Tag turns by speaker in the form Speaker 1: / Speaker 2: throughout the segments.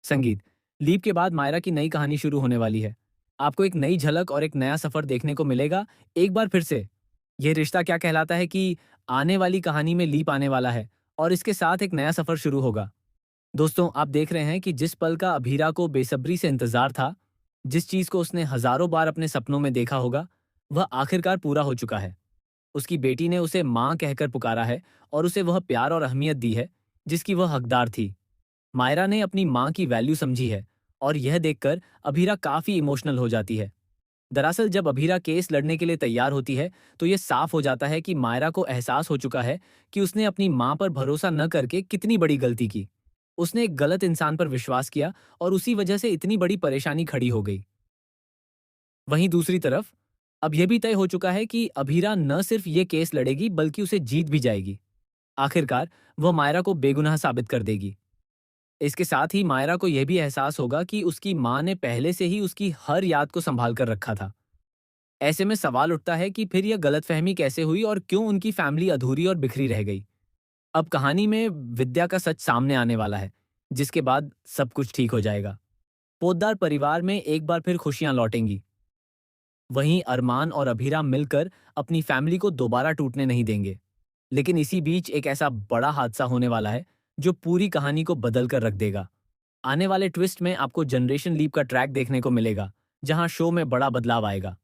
Speaker 1: संगीत। लीप के बाद मायरा की नई कहानी शुरू होने वाली है। आपको एक नई झलक और एक नया सफर देखने को मिलेगा। एक बार फिर से यह रिश्ता क्या कहलाता है कि आने वाली कहानी में लीप आने वाला है और इसके साथ एक नया सफर शुरू होगा। दोस्तों, आप देख रहे हैं कि जिस पल का अभीरा को बेसब्री से इंतजार था, जिस चीज को उसने हजारों बार अपने सपनों में देखा होगा, वह आखिरकार पूरा हो चुका है। उसकी बेटी ने उसे माँ कहकर पुकारा है और उसे वह प्यार और अहमियत दी है जिसकी वह हकदार थी। मायरा ने अपनी माँ की वैल्यू समझी है और यह देखकर अभीरा काफी इमोशनल हो जाती है। दरअसल जब अभीरा केस लड़ने के लिए तैयार होती है तो यह साफ हो जाता है कि मायरा को एहसास हो चुका है कि उसने अपनी माँ पर भरोसा न करके कितनी बड़ी गलती की। उसने एक गलत इंसान पर विश्वास किया और उसी वजह से इतनी बड़ी परेशानी खड़ी हो गई। वहीं दूसरी तरफ अब यह भी तय हो चुका है कि अभीरा न सिर्फ ये केस लड़ेगी बल्कि उसे जीत भी जाएगी। आखिरकार वह मायरा को बेगुनाह साबित कर देगी। इसके साथ ही मायरा को यह भी एहसास होगा कि उसकी माँ ने पहले से ही उसकी हर याद को संभाल कर रखा था। ऐसे में सवाल उठता है कि फिर यह गलतफहमी कैसे हुई और क्यों उनकी फैमिली अधूरी और बिखरी रह गई। अब कहानी में विद्या का सच सामने आने वाला है, जिसके बाद सब कुछ ठीक हो जाएगा। पोद्दार परिवार में एक बार फिर खुशियां लौटेंगी। वहीं अरमान और अभीरा मिलकर अपनी फैमिली को दोबारा टूटने नहीं देंगे। लेकिन इसी बीच एक ऐसा बड़ा हादसा होने वाला है जो पूरी कहानी को बदल कर रख देगा। आने वाले ट्विस्ट में आपको जनरेशन लीप का ट्रैक देखने को मिलेगा, जहां शो में बड़ा बदलाव आएगा।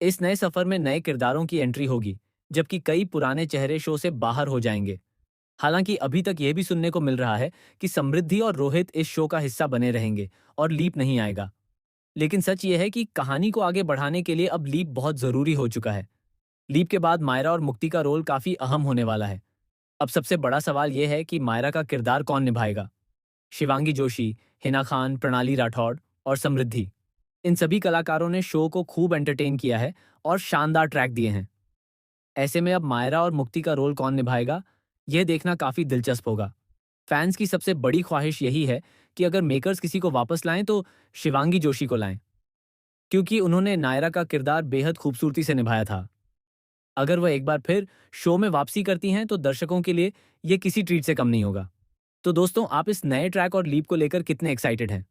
Speaker 1: इस नए सफर में नए किरदारों की एंट्री होगी, जबकि कई पुराने चेहरे शो से बाहर हो जाएंगे। हालांकि अभी तक यह भी सुनने को मिल रहा है कि समृद्धि और रोहित इस शो का हिस्सा बने रहेंगे और लीप नहीं आएगा। लेकिन सच यह है कि कहानी को आगे बढ़ाने के लिए अब लीप बहुत जरूरी हो चुका है। लीप के बाद मायरा और मुक्ति का रोल काफी अहम होने वाला है। अब सबसे बड़ा सवाल यह है कि मायरा का किरदार कौन निभाएगा। शिवांगी जोशी, हिना खान, प्रणाली राठौड़ और समृद्धि, इन सभी कलाकारों ने शो को खूब एंटरटेन किया है और शानदार ट्रैक दिए हैं। ऐसे में अब मायरा और मुक्ति का रोल कौन निभाएगा, यह देखना काफी दिलचस्प होगा। फैंस की सबसे बड़ी ख्वाहिश यही है कि अगर मेकर्स किसी को वापस लाएं तो शिवांगी जोशी को लाएं, क्योंकि उन्होंने नायरा का किरदार बेहद खूबसूरती से निभाया था। अगर वह एक बार फिर शो में वापसी करती हैं तो दर्शकों के लिए ये किसी ट्रीट से कम नहीं होगा। तो दोस्तों, आप इस नए ट्रैक और लीप को लेकर कितने एक्साइटेड हैं?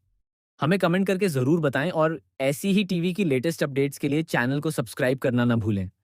Speaker 1: हमें कमेंट करके ज़रूर बताएं और ऐसी ही टीवी की लेटेस्ट अपडेट्स के लिए चैनल को सब्सक्राइब करना ना भूलें।